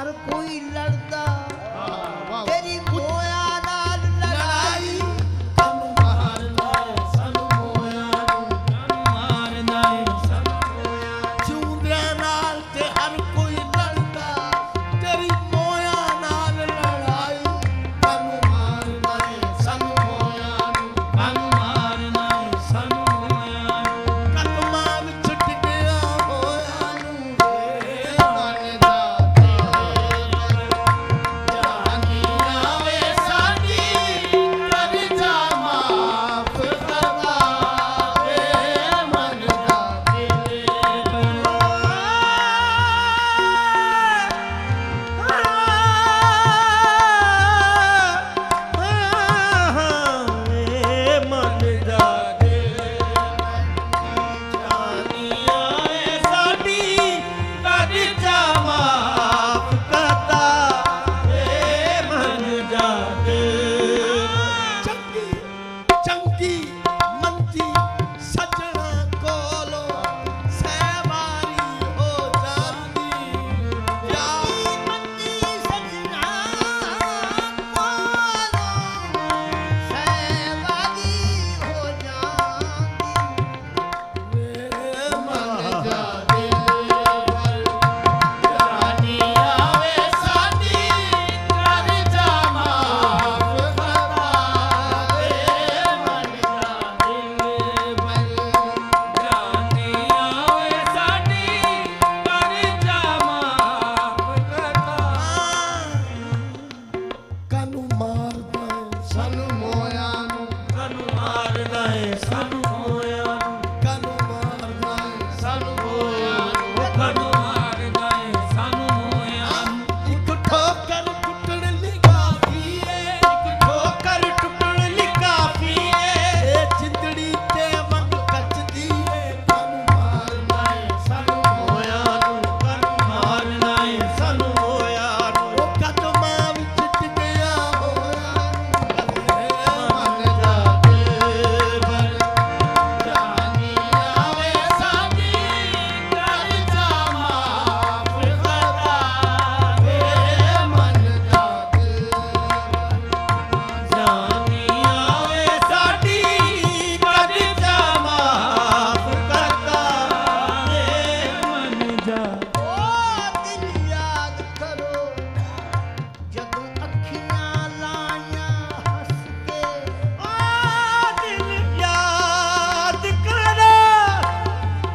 हर कोई लड़दा तेरी मोया नाल लड़ाई तनु मारदा सानू मोया नू तनु मारदा सानू मोया चूंदियां नाल ते हर कोई लड़दा तेरी मोया नाल लड़ाई तनु मारदा सानू मोया नू तनु मारदा सानू मोया कदमां विच डिग्गिया होया नू मनदा जानिया वे साडी कर जा माफ करदा वे मनदा चंगी मंदी सजना कोलो सहवारी हो जाती या मंदी सजना कोलो सहवागी हो जांदी मन जा दिल जानिया वे साडी कर जा माफ करदा वे मन जा दिल जानिया वे साडी कर जा माफ करदा कानू मारदा सानू मोया नू कानू मारदा सानू मोया नू कानू मारदा सानू मोया नू कानू मारदा सानू मोया नू इक ठोकर टुटण लिकाफी ए इक ठोकर टुटण लिकाफी ए जिंदड़ी ते वंग कचदी ए कानू मारदा सानू मोया नू कानू मारदा सानू मोया नू कदमां विच डिग्गिया होया नू मन जा दिल जानिया वे साडी कर जा माफ करदा वे मन जा दिल जानिया वे साडी कर जा माफ करदा वे मन जा ओ दिल याद करो जदों अखियां लाइयां हस के दिल याद करो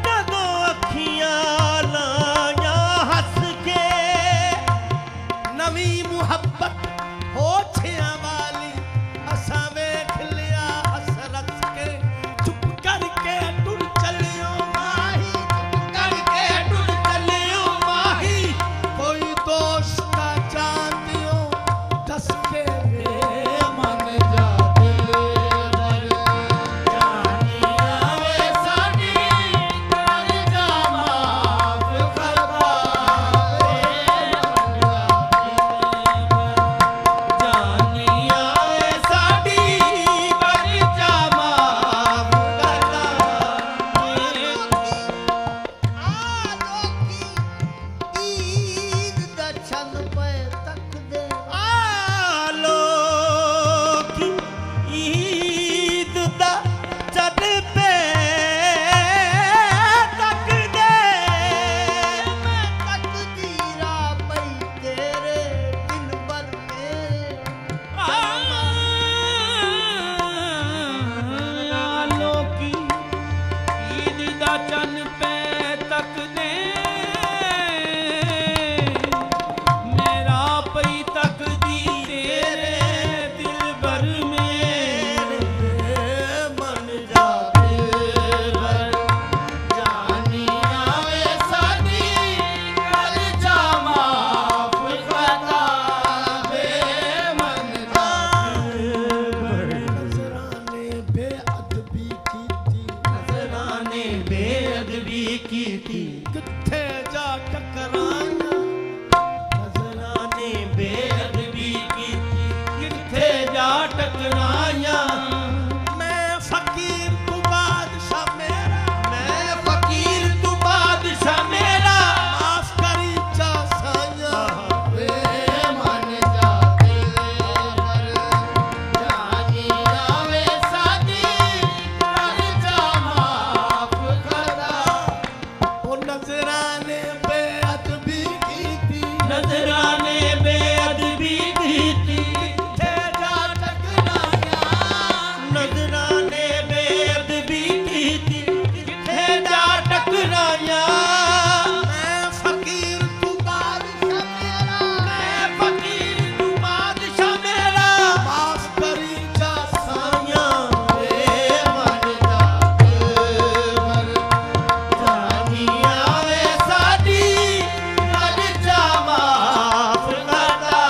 ਜਦੋਂ ਅੱਖੀਆਂ ਲਾਈਆਂ ਹੱਸ ਕੇ ਨਵੀਂ ਮੁਹੱਬਤ ਹੋਠਿਆਂ ਵਾਲੀ ਅਸਾਂ ਵੇਖ ਲਿਆ ਹਸਰਤ ਕੇ ਚੁੱਪ ਕਰਕੇ ਟੁਰ ਚੱਲਿਓ ਮਾਹੀ ਚੁੱਪ ਕਰਕੇ ਟੁਰ ਚੱਲਿਓ ਮਾਹੀ ਕੋਈ ਦੋਸਤ ਦਾ ਜਾਣਦਿਓ ਦੱਸ ਕੇ ਵੇ ਮਨ ਜਾ ਦਿਲ ਜਾਨੀਆ ਵੇ ਸਾਡੀ ਕਰ ਜਾ ਮਾਫ ਕਰਦਾ ਵੇ ਜਾਨੀਆ ਵੇ ਸਾਡੀ ਕਰ ਜਾ ਮਾਫ ਕਰਦਾ ईद दा चंद पे तकदे ਆ ਲੋਕੀ ਈਦ ਦਾ ਚੱਲ ਪੇ ਤੱਕਦੇ मैं तकदीरा पई तेरे दिल भर मेरे ਆ ਲੋਕੀ ਈਦ ਦਾ ਚੰਨ ਪੈ ਤੱਕਦੇ ਮੇਰਾ ਪਈ ਤੱਕਦੀ ਤੇਰੇ ਦਿਲ ਭਰ ਮੇਰੇ ਮਨ ਜਾ ਦਿਲ ਜਾਨੀਆ ਵੇ ਸਾਡੀ ਕਰ ਜਾ ਮਾਫ ਕਰਦਾ ਵੇ ਮਨ ਜਾ ਨਜ਼ਰਾਨੇ ਬੇਅਦਬੀ ਕੀਤੀ ਨਜ਼ਰਾਨੇ ਬੇਅਦਬੀ ਕੀਤੀ ਕਿੱਥੇ ਜਾ ਟਕਰਾਈਆਂ ਨਜ਼ਰਾਨੇ ਬੇਅਦਬੀ ਕੀਤੀ ਕਿੱਥੇ ਜਾ ਟਕਰਾਈਆਂ ਮੈਂ ਫਕੀਰ ਤੂੰ ਬਾਦਸ਼ਾਹ ਮੇਰਾ ਮੈਂ ਫਕੀਰ ਤੂੰ ਬਾਦਸ਼ਾਹ ਮੇਰਾ ਮਾਫ ਕਰੀ ਜਾ ਸਾਇਆ ਵੇ ने बेअदबी की थी, नजरा ने बेअदबी की थी, किथे जा टकराया, नजरा ने बेअदबी की थी, किथे जा टकराया। मैं फकीर तू बादशाह मेरा, मैं फकीर तू बादशाह मेरा, माफ करी जा साया, ए मन दा दिलबर, जानिया वे साडी, कर जा माफ करदा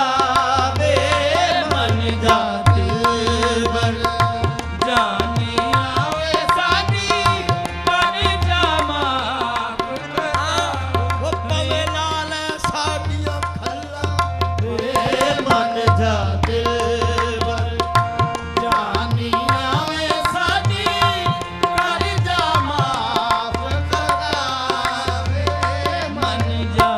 वे मन दा दिलबर, जानिया वे साडी, कर जा माफ करदा वो पवे लाल साडियां खल्ला, वे मन दा दिलबर, जानिया वे साडी, कर जा माफ करदा वे मन जा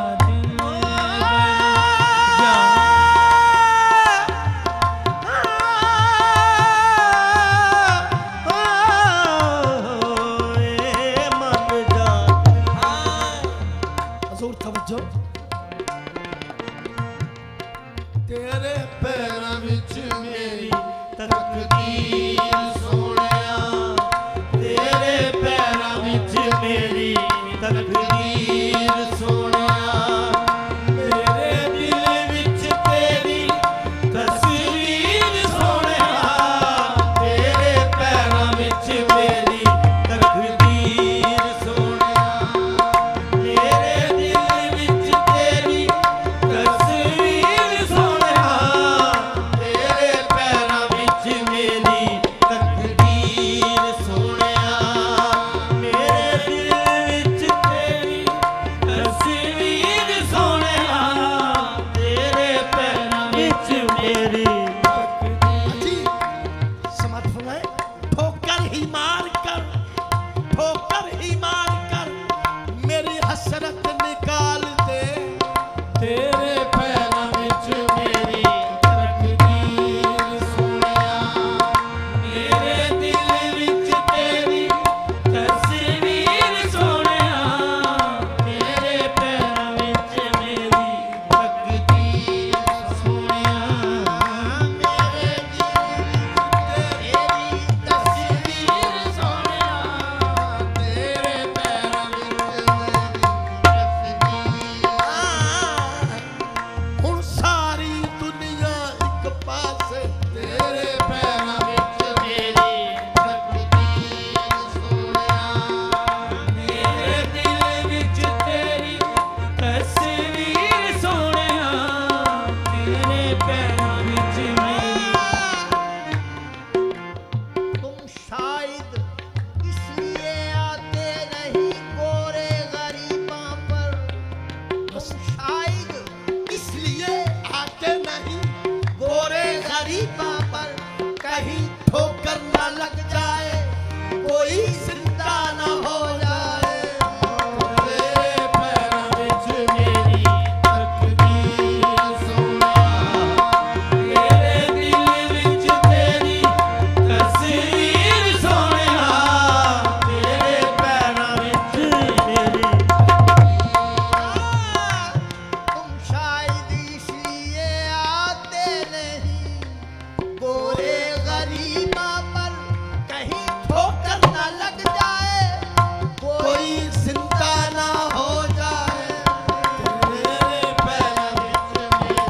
हजूर तवज्जो, तेरे पैरां विच मेरी तकदीर सोहणिया, तेरे पैरां विच मेरी तकदीर सोहणिया, मेरे दिल विच तेरी तस्वीर सोहणिया, तेरे पैरां विच मेरी तकदीर सोहणिया, मेरे दिल विच तेरी तस्वीर सोहणिया, तेरे पैरां विच मेरी तकदीर सोहणिया, मेरे दिल विच तेरी तस्वीर सोहणिया, तेरे पैरां विच मेरी जी समात फरमाए, ठोकर ही मार कर, ठोकर ही मार कर मेरी हसरत निकाल दे, तेरे पैरां विच मेरी तकदीर सोहणिया, मेरे दिल विच तेरी तस्वीर सोहणिया, मेरे पैरां विच मेरी तकदीर सोहणिया, मेरे दिल विच तेरी तस्वीर सोहणिया, तेरे पैरां विच मेरी हुण सारी दुनिया एक पासे, तेरे पैरां विच मेरी तकदीर सोहणिया, मेरे दिल विच तेरी तस्वीर सोहणिया, तेरे पैरां विच मेरी तुम शायद इसलिए आते नहीं गोरे गरीबां पर, तुम शायद इसलिए आते नहीं गोरे गरीबां पर कहीं ठोकर न लग जाए, कोई जिंदा न हो जाए। तेरे पैरां विच मेरी तकदीर सोहणिया, मेरे दिल विच तेरी तस्वीर सोहणिया, तेरे पैरां विच मेरी तुम शायद इसलिए आते नहीं गोरे गरीबां पर कहीं ठोकर न लग जाए, कोई जिंदा न हो जाए। तेरे पैरां विच मेरी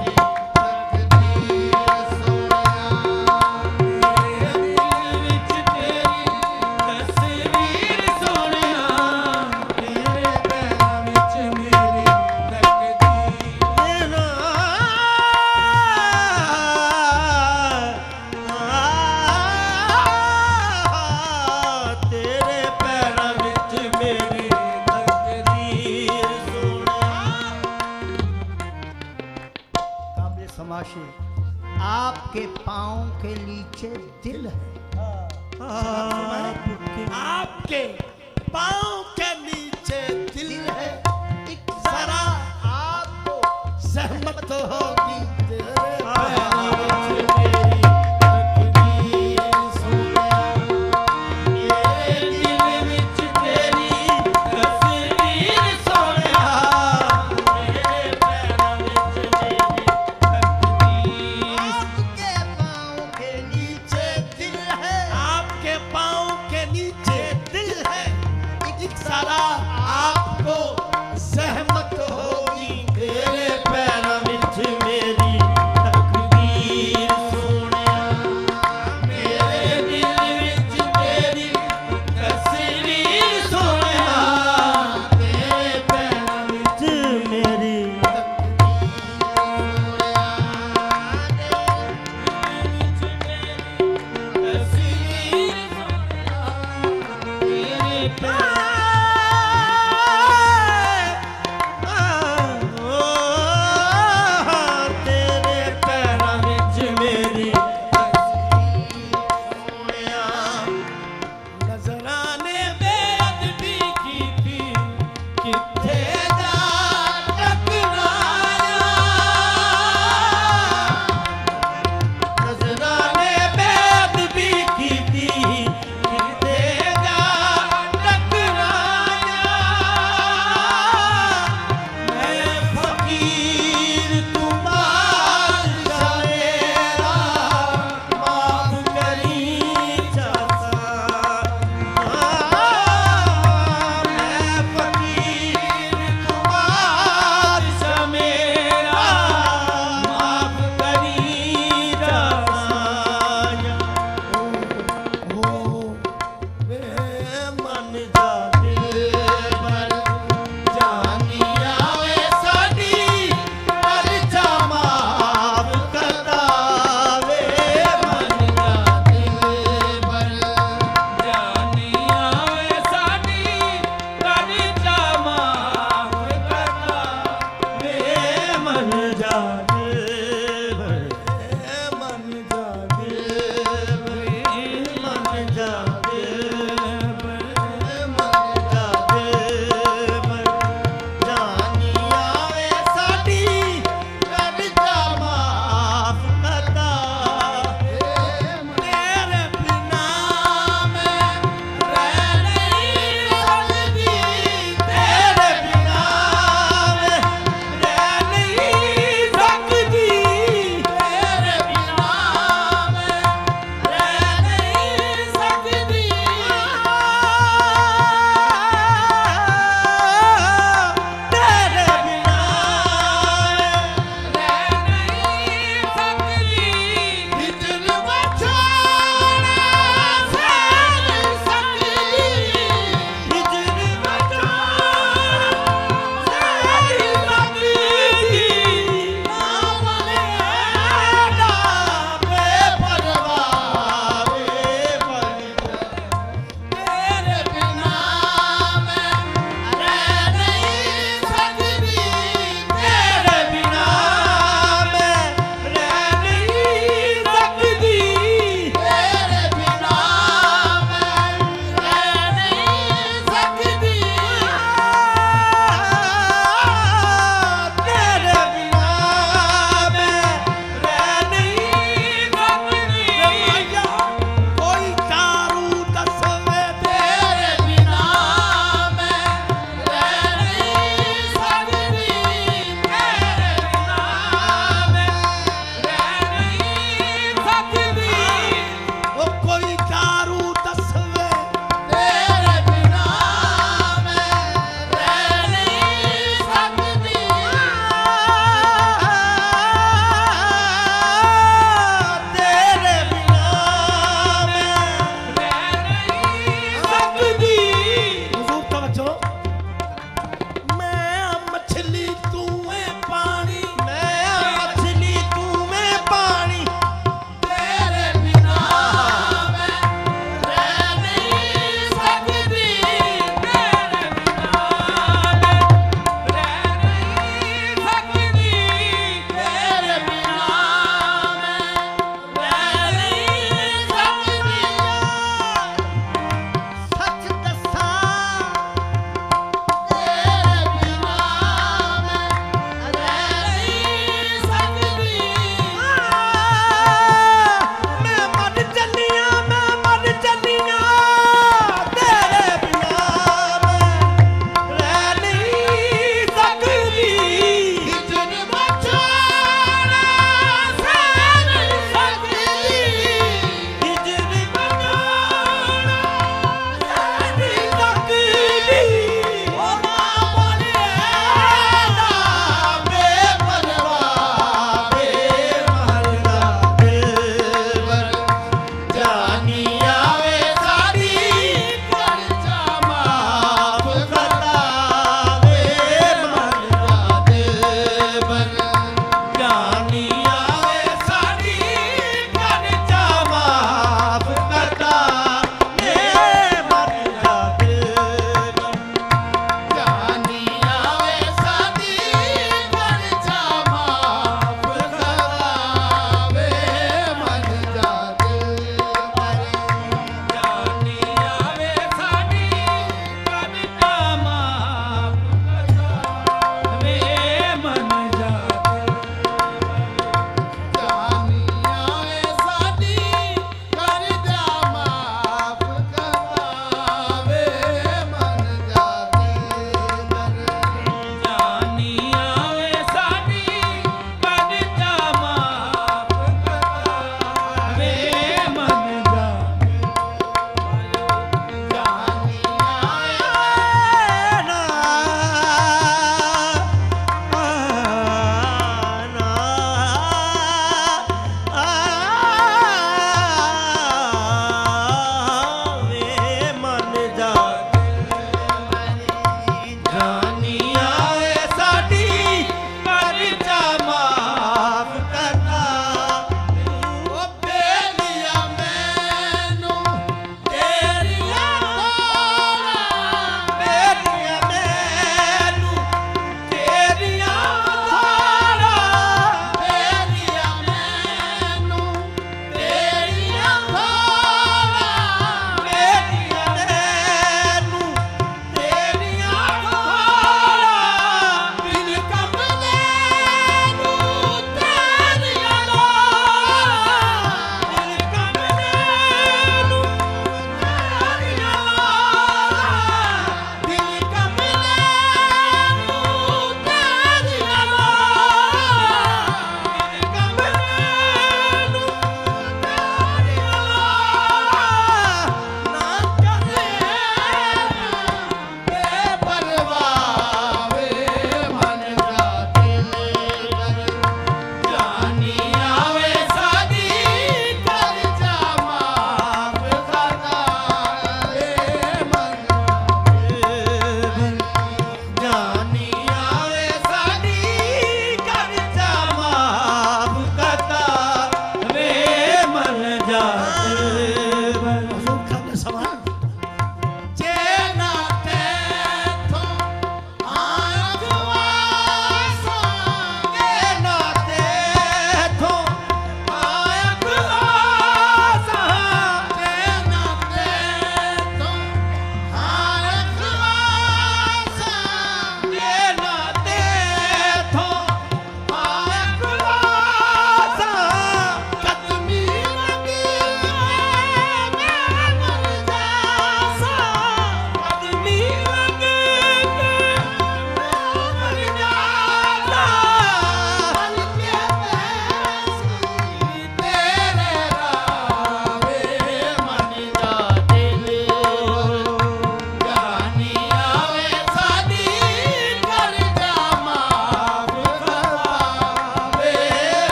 तकदीर सोहणिया, मेरे दिल विच तेरी तस्वीर सोहणिया, तेरे पैरां विच मेरी तकदीर तेरे पैरां विच मेरी तकदीर सोहणिया। काबिल समाशे, आपके पाँव के नीचे दिल है, आपके पाँव के नीचे दिल है, एक जरा आपको सहमत होगी तेरे पैरां विच मेरी तकदीर सोहणिया, मेरे दिल विच तेरी तस्वीर सोहणिया, सकती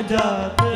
ਜਾਤ